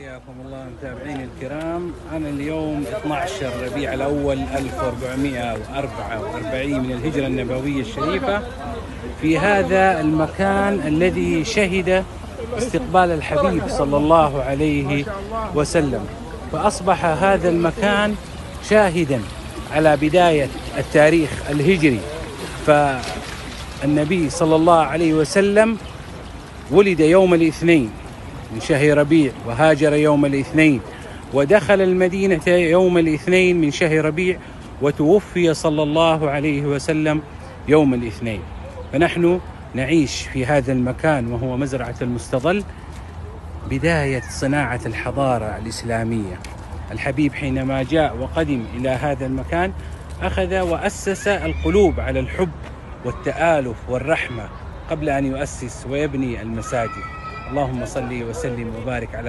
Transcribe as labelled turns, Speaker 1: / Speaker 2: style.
Speaker 1: حياكم الله متابعيني الكرام. أنا اليوم 12 ربيع الأول 1444 من الهجرة النبوية الشريفة في هذا المكان الذي شهد استقبال الحبيب صلى الله عليه وسلم، فأصبح هذا المكان شاهدا على بداية التاريخ الهجري. فالنبي صلى الله عليه وسلم ولد يوم الاثنين من شهر ربيع، وهاجر يوم الاثنين، ودخل المدينة يوم الاثنين من شهر ربيع، وتوفي صلى الله عليه وسلم يوم الاثنين. فنحن نعيش في هذا المكان وهو مزرعة المستظل، بداية صناعة الحضارة الإسلامية. الحبيب حينما جاء وقدم إلى هذا المكان أخذ وأسس القلوب على الحب والتآلف والرحمة قبل أن يؤسس ويبني المساجد. اللهم صل وسلم وبارك على